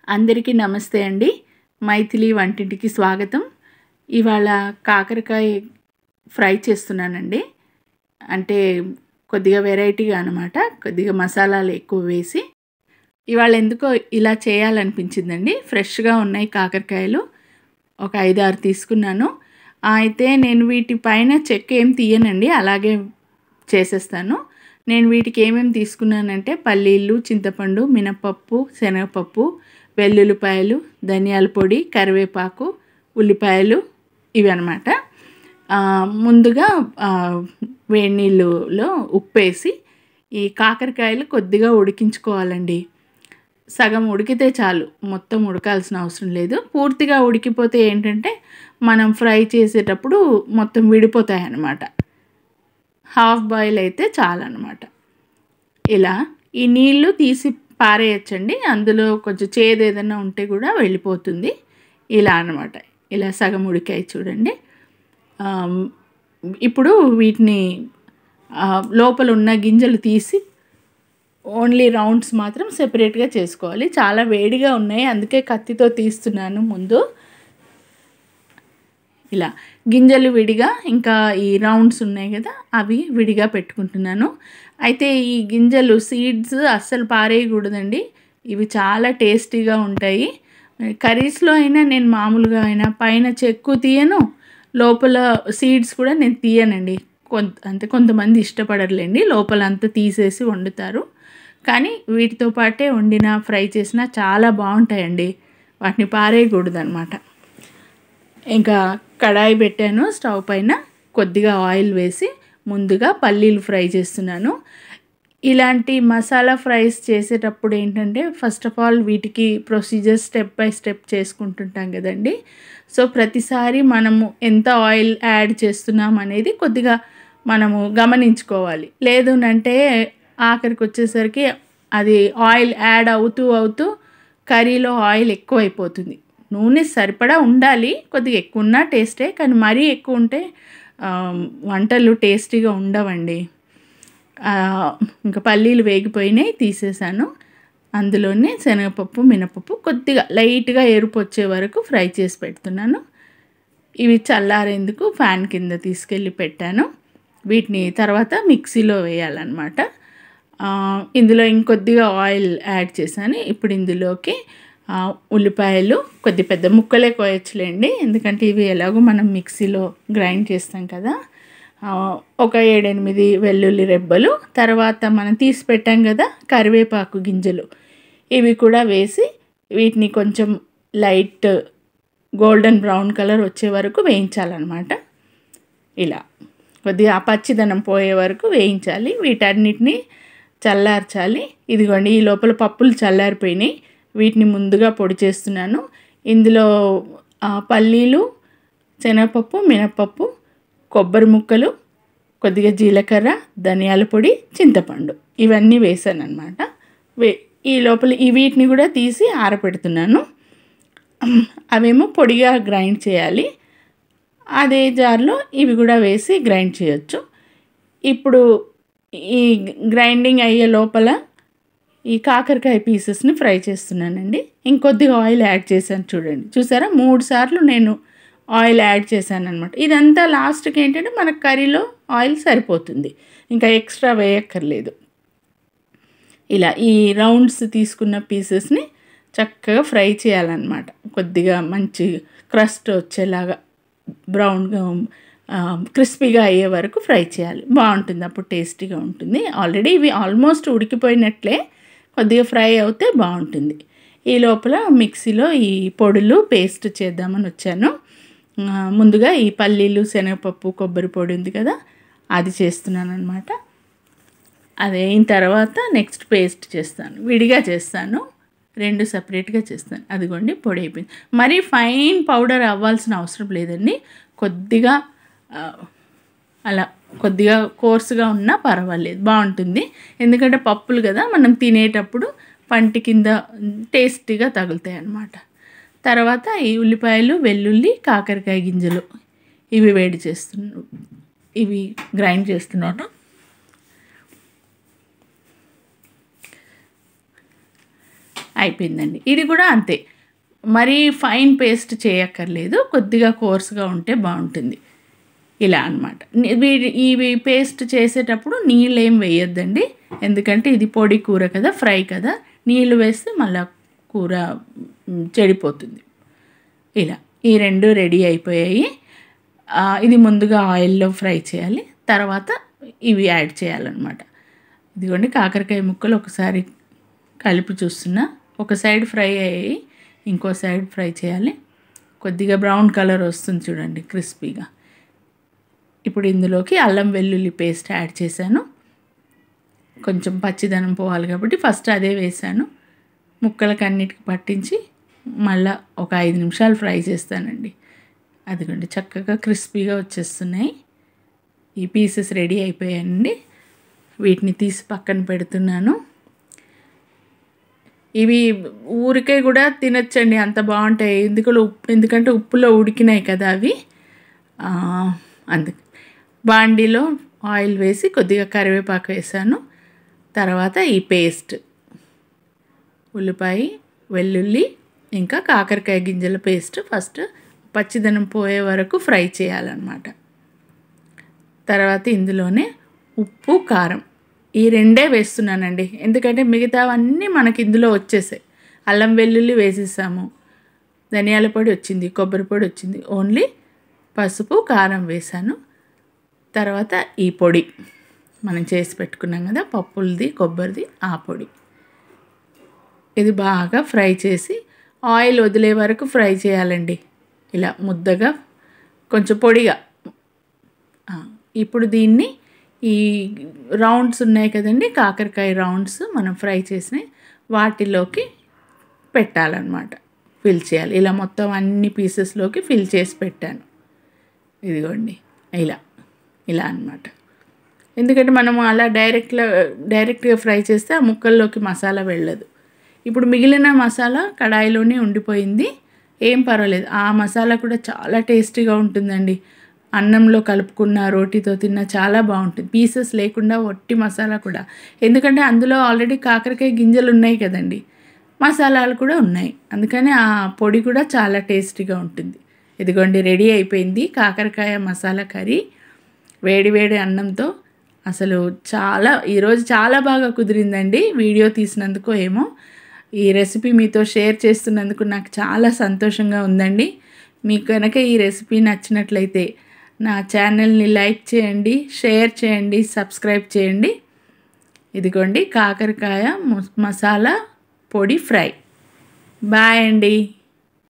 అందరికీ నమస్తే అండి. మైథిలి వంటింటికి స్వాగతం. ఇవాళ కాకరకాయ ఫ్రై చేస్తున్నానండి. అంటే కొద్దిగా వెరైటీగా అన్నమాట. కొద్దిగా మసాలాలు ఎక్కువ వేసి ఇవాళ ఎందుకో ఇలా చేయాలనిపించిందండి. ఫ్రెష్గా ఉన్నాయి కాకరకాయలు. ఒక 5-6 తీసుకున్నాను. అయితే నేను వీటి పైన చెక్క ఏం తీయనండి, అలాగే చేసేస్తాను. నేను వీటికి ఏమేమి తీసుకున్నానంటే పల్లీలు, చింతపండు, మినపప్పు, శనగపప్పు, వెల్లుల్లిపాయలు, ధనియాల పొడి, కరివేపాకు, ఉల్లిపాయలు ఇవి అన్నమాట. ముందుగా వేడి నీళ్ళలో ఉప్పేసి ఈ కాకరకాయలు కొద్దిగా ఉడికించుకోవాలండి. సగం ఉడికితే చాలు, మొత్తం ఉడకాల్సిన అవసరం లేదు. పూర్తిగా ఉడికిపోతే ఏంటంటే మనం ఫ్రై చేసేటప్పుడు మొత్తం విడిపోతాయి అన్నమాట. హాఫ్ బాయిల్ అయితే చాలన్నమాట. ఇలా ఈ నీళ్ళు తీసి పారేయచ్చండి, అందులో కొంచెం చేదు ఏదైనా ఉంటే కూడా వెళ్ళిపోతుంది. ఇలా అన్నమాట. ఇలా సగం ఉడికాయి చూడండి. ఇప్పుడు వీటిని లోపల ఉన్న గింజలు తీసి ఓన్లీ రౌండ్స్ మాత్రం సెపరేట్గా చేసుకోవాలి. చాలా వేడిగా ఉన్నాయి, అందుకే కత్తితో తీస్తున్నాను ముందు. ఇలా గింజలు విడిగా, ఇంకా ఈ రౌండ్స్ ఉన్నాయి కదా అవి విడిగా పెట్టుకుంటున్నాను. అయితే ఈ గింజలు సీడ్స్ అస్సలు పారేయకూడదండి. ఇవి చాలా టేస్టీగా ఉంటాయి. కర్రీస్లో అయినా నేను మామూలుగా అయినా పైన చెక్కు తీయను, లోపల సీడ్స్ కూడా నేను తీయనండి. కొంతమంది ఇష్టపడరులేండి, లోపల అంతా తీసేసి వండుతారు. కానీ వీటితో పాటే వండినా ఫ్రై చేసినా చాలా బాగుంటాయండి. వాటిని పారేయకూడదు అన్నమాట. ఇంకా కడాయి పెట్టాను స్టవ్ పైన, కొద్దిగా ఆయిల్ వేసి ముందుగా పల్లీలు ఫ్రై చేస్తున్నాను. ఇలాంటి మసాలా ఫ్రైస్ చేసేటప్పుడు ఏంటంటే ఫస్ట్ ఆఫ్ ఆల్ వీటికి ప్రొసీజర్ స్టెప్ బై స్టెప్ చేసుకుంటుంటాం కదండి. సో ప్రతిసారి మనము ఎంత ఆయిల్ యాడ్ చేస్తున్నాం అనేది కొద్దిగా మనము గమనించుకోవాలి. లేదు అంటే ఆఖరికి వచ్చేసరికి అది ఆయిల్ యాడ్ అవుతూ కర్రీలో ఆయిల్ ఎక్కువైపోతుంది. నూనె సరిపడా ఉండాలి, కొద్దిగా ఎక్కువ ఉన్నా టేస్టే, కానీ మరీ ఎక్కువ ఉంటే వంటలు టేస్టీగా ఉండవండి. ఇంకా పల్లీలు వేగిపోయినాయి, తీసేసాను. అందులోనే శనగపప్పు, మినపప్పు కొద్దిగా లైట్గా ఎరుపు వచ్చే వరకు ఫ్రై చేసి పెడుతున్నాను. ఇవి చల్లారేందుకు ఫ్యాన్ కింద తీసుకెళ్ళి పెట్టాను. వీటిని తర్వాత మిక్సీలో వేయాలన్నమాట. ఇందులో ఇంకొద్దిగా ఆయిల్ యాడ్ చేశాను. ఇప్పుడు ఇందులోకి ఉల్లిపాయలు కొద్ది పెద్ద ముక్కలే కోయచ్చులేండి, ఎందుకంటే ఇవి ఎలాగో మనం మిక్సీలో గ్రైండ్ చేస్తాం కదా. ఒక 7-8 వెల్లుల్లి రెబ్బలు, తర్వాత మనం తీసి పెట్టాం కదా కరివేపాకు గింజలు, ఇవి కూడా వేసి వీటిని కొంచెం లైట్ గోల్డెన్ బ్రౌన్ కలర్ వచ్చే వరకు వేయించాలన్నమాట. ఇలా కొద్దిగా పచ్చిదనం పోయే వరకు వేయించాలి. వీటన్నిటిని చల్లార్చాలి. ఇదిగోండి ఈ లోపల పప్పులు చల్లారిపోయినాయి. వీటిని ముందుగా పొడి చేస్తున్నాను. ఇందులో పల్లీలు, శనగపప్పు, మినపప్పు, కొబ్బరి ముక్కలు, కొద్దిగా జీలకర్ర, ధనియాల పొడి, చింతపండు ఇవన్నీ వేసాను అన్నమాట. ఈ లోపల వీటిని కూడా తీసి ఆరపెడుతున్నాను. అవేమో పొడిగా గ్రైండ్ చేయాలి. అదే జార్లో ఇవి కూడా వేసి గ్రైండ్ చేయొచ్చు. ఇప్పుడు ఈ గ్రైండింగ్ అయ్యే లోపల ఈ కాకరకాయ పీసెస్ని ఫ్రై చేస్తున్నానండి. ఇంకొద్దిగా ఆయిల్ యాడ్ చేశాను చూడండి, చూసారా 3 సార్లు నేను ఆయిల్ యాడ్ చేశాను అనమాట. ఇదంతా లాస్ట్కి ఏంటంటే మనకు కర్రీలో ఆయిల్ సరిపోతుంది, ఇంకా ఎక్స్ట్రా వేయక్కర్లేదు. ఇలా ఈ రౌండ్స్ తీసుకున్న పీసెస్ని చక్కగా ఫ్రై చేయాలన్నమాట. కొద్దిగా మంచి క్రస్ట్ వచ్చేలాగా బ్రౌన్గా క్రిస్పీగా అయ్యే వరకు ఫ్రై చేయాలి. బాగుంటుంది, అప్పుడు టేస్టీగా ఉంటుంది. ఆల్రెడీ ఇవి ఆల్మోస్ట్ ఉడికిపోయినట్లే, కొద్దిగా ఫ్రై అవుతే బాగుంటుంది. ఈ లోపల మిక్సీలో ఈ పొడులు పేస్ట్ చేద్దామని వచ్చాను. ముందుగా ఈ పల్లీలు, శనగపప్పు, కొబ్బరి పొడి ఉంది కదా అది చేస్తున్నాను అనమాట. అది అయిన తర్వాత నెక్స్ట్ పేస్ట్ చేస్తాను, విడిగా చేస్తాను, 2 సపరేట్గా చేస్తాను. అదిగోండి పొడి అయిపోయింది. మరీ ఫైన్ పౌడర్ అవ్వాల్సిన అవసరం లేదండి, కొద్దిగా అలా కొద్దిగా కోర్సుగా ఉన్నా పర్వాలేదు, బాగుంటుంది. ఎందుకంటే పప్పులు కదా, మనం తినేటప్పుడు పంటి కింద టేస్టీగా తగులుతాయి అన్నమాట. తర్వాత ఈ ఉల్లిపాయలు, వెల్లుల్లి, కాకరకాయ గింజలు ఇవి ఇవి గ్రైండ్ చేస్తున్నాను. అయిపోయిందండి. ఇది కూడా అంతే, మరీ ఫైన్ పేస్ట్ చేయక్కర్లేదు, కొద్దిగా కోర్స్గా ఉంటే బాగుంటుంది. ఇలా అనమాట. ఇవి పేస్ట్ చేసేటప్పుడు నీళ్ళు ఏం వేయొద్దండి, ఎందుకంటే ఇది పొడి కూర కదా, ఫ్రై కదా, నీళ్ళు వేస్తే మళ్ళీ కూర చెడిపోతుంది. ఇలా ఈ రెండు రెడీ అయిపోయాయి. ఇది ముందుగా ఆయిల్లో ఫ్రై చేయాలి, తర్వాత ఇవి యాడ్ చేయాలన్నమాట. ఇదిగోండి కాకరకాయ ముక్కలు ఒకసారి కలిపి చూస్తున్నా, ఒక సైడ్ ఫ్రై అయ్యాయి, ఇంకో సైడ్ ఫ్రై చేయాలి. కొద్దిగా బ్రౌన్ కలర్ వస్తుంది చూడండి, క్రిస్పీగా. ఇప్పుడు ఇందులోకి అల్లం వెల్లుల్లి పేస్ట్ యాడ్ చేశాను. కొంచెం పచ్చిదనం పోవాలి కాబట్టి ఫస్ట్ అదే వేసాను. ముక్కలకి అన్నిటికి పట్టించి మళ్ళీ ఒక 5 నిమిషాలు ఫ్రై చేస్తానండి. అదిగోండి చక్కగా క్రిస్పీగా వచ్చేస్తున్నాయి. ఈ పీసెస్ రెడీ అయిపోయాయండి. వీటిని తీసి పక్కన పెడుతున్నాను. ఇవి ఊరికే కూడా తినచ్చండి, అంత బాగుంటాయి. ఎందుకంటే ఉప్పులో ఉడికినాయి కదా అవి. అందుకు బాండీలో ఆయిల్ వేసి కొద్దిగా కరివేపాకు వేసాను. తర్వాత ఈ పేస్ట్, ఉల్లిపాయ, వెల్లుల్లి, ఇంకా కాకరకాయ గింజల పేస్ట్ ఫస్ట్ పచ్చిదనం పోయే వరకు ఫ్రై చేయాలన్నమాట. తర్వాత ఇందులోనే ఉప్పు, కారం ఈ రెండే వేస్తున్నానండి, ఎందుకంటే మిగతావన్నీ మనకి ఇందులో వచ్చేసాయి. అల్లం వెల్లుల్లి వేసేసాము, ధనియాల పొడి వచ్చింది, కొబ్బరి పొడి వచ్చింది, ఓన్లీ పసుపు, కారం వేసాను. తర్వాత ఈ పొడి మనం చేసి పెట్టుకున్నాం కదా, పప్పులది, కొబ్బరిది, ఆ పొడి. ఇది బాగా ఫ్రై చేసి ఆయిల్ వదిలే వరకు ఫ్రై చేయాలండి, ఇలా ముద్దగా కొంచెం పొడిగా. ఇప్పుడు దీన్ని ఈ రౌండ్స్ ఉన్నాయి కదండి, కాకరకాయ రౌండ్స్ మనం ఫ్రై చేసినవి, వాటిలోకి పెట్టాలన్నమాట, ఫిల్ చేయాలి. ఇలా మొత్తం అన్ని పీసెస్లోకి ఫిల్ చేసి పెట్టాను. ఇదిగోండి ఇలా అన్నమాట. ఎందుకంటే మనము అలా డైరెక్ట్గా ఫ్రై చేస్తే ఆ ముక్కల్లోకి మసాలా వెళ్ళదు. ఇప్పుడు మిగిలిన మసాలా కడాయిలోనే ఉండిపోయింది, ఏం పర్వాలేదు. ఆ మసాలా కూడా చాలా టేస్టీగా ఉంటుందండి. అన్నంలో కలుపుకున్న, రోటీతో తిన్న చాలా బాగుంటుంది, పీసెస్ లేకుండా ఒట్టి మసాలా కూడా. ఎందుకంటే అందులో ఆల్రెడీ కాకరకాయ గింజలు ఉన్నాయి కదండి, మసాలాలు కూడా ఉన్నాయి, అందుకని ఆ పొడి కూడా చాలా టేస్టీగా ఉంటుంది. ఇదిగోండి రెడీ అయిపోయింది కాకరకాయ మసాలా కర్రీ, వేడి అన్నంతో. అసలు ఈరోజు చాలా బాగా కుదిరిందండి. వీడియో తీసినందుకు ఏమో, ఈ రెసిపీ మీతో షేర్ చేస్తున్నందుకు నాకు చాలా సంతోషంగా ఉందండి. మీకు కనుక ఈ రెసిపీ నచ్చినట్లయితే నా ఛానల్ని లైక్ చేయండి, షేర్ చేయండి, సబ్స్క్రైబ్ చేయండి. ఇదిగోండి కాకరకాయ మసాలా పొడి ఫ్రై. బాయ్ అండి.